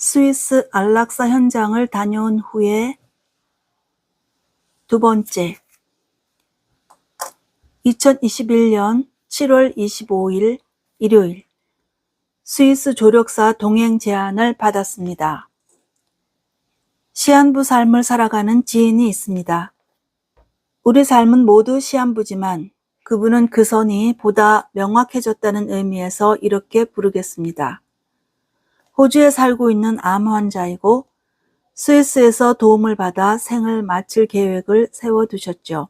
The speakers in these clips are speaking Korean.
스위스 안락사 현장을 다녀온 후에 두 번째, 2021년 7월 25일 일요일, 스위스 조력사 동행 제안을 받았습니다. 시한부 삶을 살아가는 지인이 있습니다. 우리 삶은 모두 시한부지만 그분은 그 선이 보다 명확해졌다는 의미에서 이렇게 부르겠습니다. 호주에 살고 있는 암 환자이고 스위스에서 도움을 받아 생을 마칠 계획을 세워두셨죠.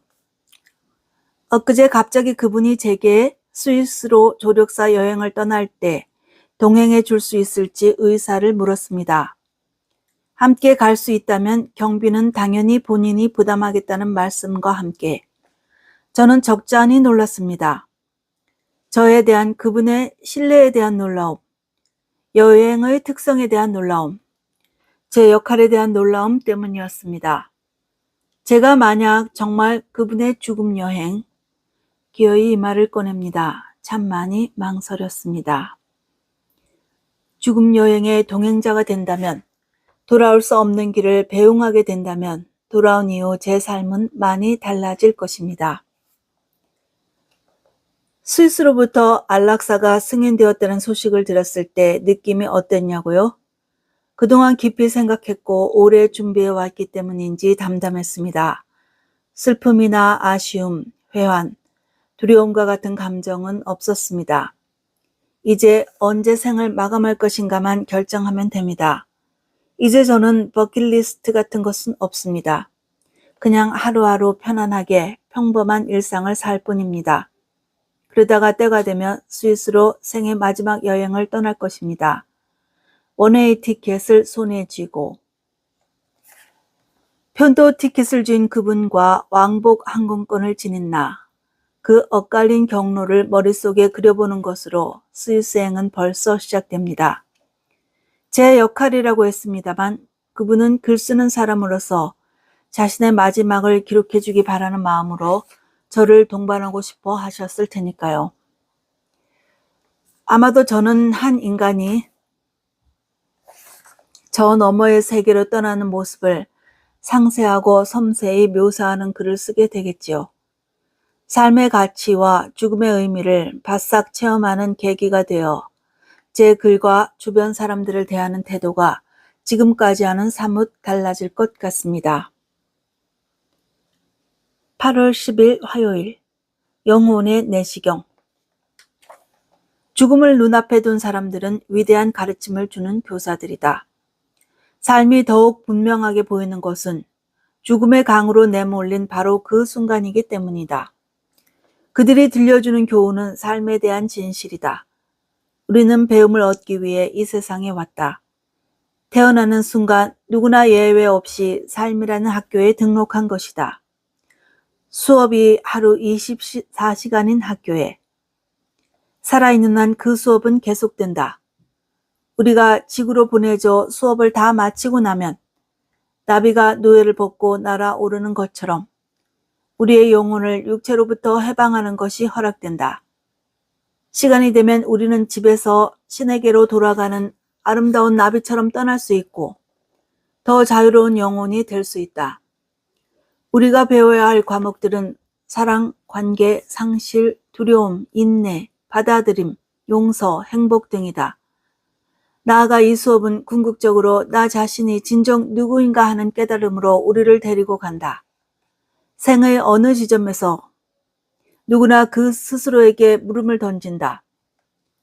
엊그제 갑자기 그분이 제게 스위스로 조력사 여행을 떠날 때 동행해 줄 수 있을지 의사를 물었습니다. 함께 갈 수 있다면 경비는 당연히 본인이 부담하겠다는 말씀과 함께 저는 적잖이 놀랐습니다. 저에 대한 그분의 신뢰에 대한 놀라움, 여행의 특성에 대한 놀라움, 제 역할에 대한 놀라움 때문이었습니다. 제가 만약 정말 그분의 죽음 여행, 기어이 이 말을 꺼냅니다. 참 많이 망설였습니다. 죽음 여행의 동행자가 된다면, 돌아올 수 없는 길을 배웅하게 된다면 돌아온 이후 제 삶은 많이 달라질 것입니다. 스위스로부터 안락사가 승인되었다는 소식을 들었을 때 느낌이 어땠냐고요? 그동안 깊이 생각했고 오래 준비해 왔기 때문인지 담담했습니다. 슬픔이나 아쉬움, 회한, 두려움과 같은 감정은 없었습니다. 이제 언제 생을 마감할 것인가만 결정하면 됩니다. 이제 저는 버킷리스트 같은 것은 없습니다. 그냥 하루하루 편안하게 평범한 일상을 살 뿐입니다. 그러다가 때가 되면 스위스로 생애 마지막 여행을 떠날 것입니다. 원웨이 티켓을 손에 쥐고 편도 티켓을 쥔 그분과 왕복 항공권을 지닌 나, 그 엇갈린 경로를 머릿속에 그려보는 것으로 스위스행은 벌써 시작됩니다. 제 역할이라고 했습니다만 그분은 글 쓰는 사람으로서 자신의 마지막을 기록해주기 바라는 마음으로 저를 동반하고 싶어 하셨을 테니까요. 아마도 저는 한 인간이 저 너머의 세계로 떠나는 모습을 상세하고 섬세히 묘사하는 글을 쓰게 되겠지요. 삶의 가치와 죽음의 의미를 바싹 체험하는 계기가 되어 제 글과 주변 사람들을 대하는 태도가 지금까지와는 사뭇 달라질 것 같습니다. 8월 10일 화요일, 영혼의 내시경. 죽음을 눈앞에 둔 사람들은 위대한 가르침을 주는 교사들이다. 삶이 더욱 분명하게 보이는 것은 죽음의 강으로 내몰린 바로 그 순간이기 때문이다. 그들이 들려주는 교훈은 삶에 대한 진실이다. 우리는 배움을 얻기 위해 이 세상에 왔다. 태어나는 순간 누구나 예외 없이 삶이라는 학교에 등록한 것이다. 수업이 하루 24시간인 학교에. 살아있는 한 그 수업은 계속된다. 우리가 지구로 보내져 수업을 다 마치고 나면 나비가 노예를 벗고 날아오르는 것처럼 우리의 영혼을 육체로부터 해방하는 것이 허락된다. 시간이 되면 우리는 집에서 신에게로 돌아가는 아름다운 나비처럼 떠날 수 있고 더 자유로운 영혼이 될 수 있다. 우리가 배워야 할 과목들은 사랑, 관계, 상실, 두려움, 인내, 받아들임, 용서, 행복 등이다. 나아가 이 수업은 궁극적으로 나 자신이 진정 누구인가 하는 깨달음으로 우리를 데리고 간다. 생의 어느 지점에서 누구나 그 스스로에게 물음을 던진다.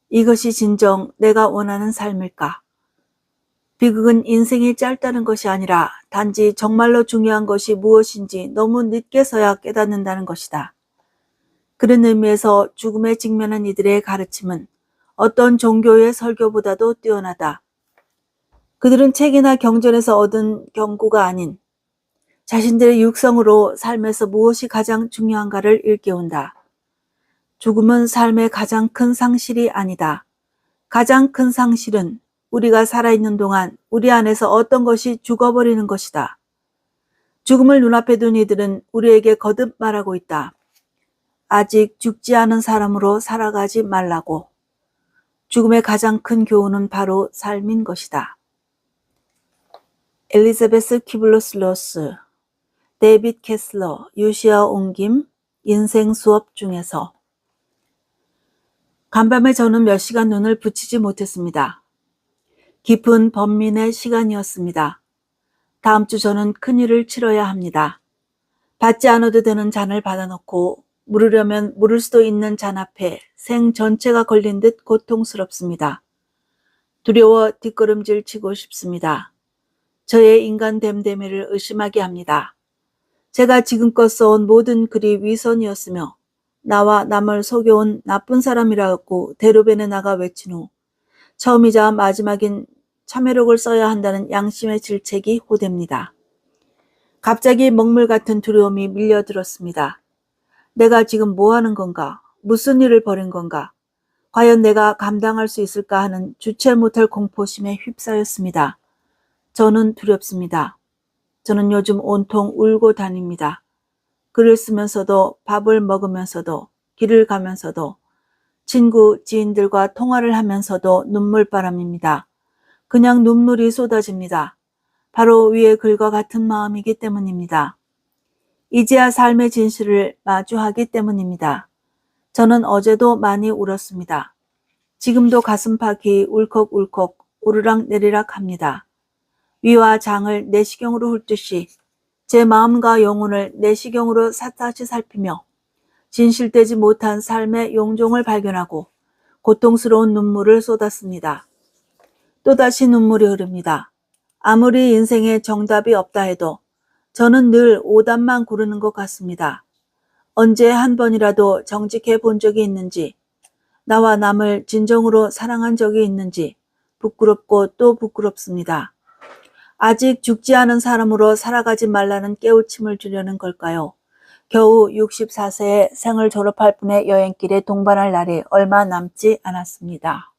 이것이 진정 내가 원하는 삶일까? 비극은 인생이 짧다는 것이 아니라 단지 정말로 중요한 것이 무엇인지 너무 늦게서야 깨닫는다는 것이다. 그런 의미에서 죽음에 직면한 이들의 가르침은 어떤 종교의 설교보다도 뛰어나다. 그들은 책이나 경전에서 얻은 경고가 아닌 자신들의 육성으로 삶에서 무엇이 가장 중요한가를 일깨운다. 죽음은 삶의 가장 큰 상실이 아니다. 가장 큰 상실은 우리가 살아있는 동안 우리 안에서 어떤 것이 죽어버리는 것이다. 죽음을 눈앞에 둔 이들은 우리에게 거듭 말하고 있다. 아직 죽지 않은 사람으로 살아가지 말라고. 죽음의 가장 큰 교훈은 바로 삶인 것이다. 엘리자베스 키블로스 로스, 데이빗 캐슬러, 유시아 옹김, 인생 수업 중에서 간밤에 저는 몇 시간 눈을 붙이지 못했습니다. 깊은 번민의 시간이었습니다. 다음 주 저는 큰일을 치러야 합니다. 받지 않아도 되는 잔을 받아놓고 물으려면 물을 수도 있는 잔 앞에 생 전체가 걸린 듯 고통스럽습니다. 두려워 뒷걸음질 치고 싶습니다. 저의 인간 됨됨이를 의심하게 합니다. 제가 지금껏 써온 모든 글이 위선이었으며 나와 남을 속여온 나쁜 사람이라고 대로변에 나가 외친 후 처음이자 마지막인 참회록을 써야 한다는 양심의 질책이 호됩니다. 갑자기 먹물 같은 두려움이 밀려들었습니다. 내가 지금 뭐 하는 건가? 무슨 일을 벌인 건가? 과연 내가 감당할 수 있을까 하는 주체 못할 공포심에 휩싸였습니다. 저는 두렵습니다. 저는 요즘 온통 울고 다닙니다. 글을 쓰면서도 밥을 먹으면서도 길을 가면서도 친구, 지인들과 통화를 하면서도 눈물바람입니다. 그냥 눈물이 쏟아집니다. 바로 위의 글과 같은 마음이기 때문입니다. 이제야 삶의 진실을 마주하기 때문입니다. 저는 어제도 많이 울었습니다. 지금도 가슴팍이 울컥울컥 오르락 내리락 합니다. 위와 장을 내시경으로 훑듯이 제 마음과 영혼을 내시경으로 샅샅이 살피며 진실되지 못한 삶의 용종을 발견하고 고통스러운 눈물을 쏟았습니다. 또다시 눈물이 흐릅니다. 아무리 인생에 정답이 없다 해도 저는 늘 오답만 고르는 것 같습니다. 언제 한 번이라도 정직해 본 적이 있는지, 나와 남을 진정으로 사랑한 적이 있는지 부끄럽고 또 부끄럽습니다. 아직 죽지 않은 사람으로 살아가지 말라는 깨우침을 주려는 걸까요? 겨우 64세에 생을 졸업할 분의 여행길에 동반할 날이 얼마 남지 않았습니다.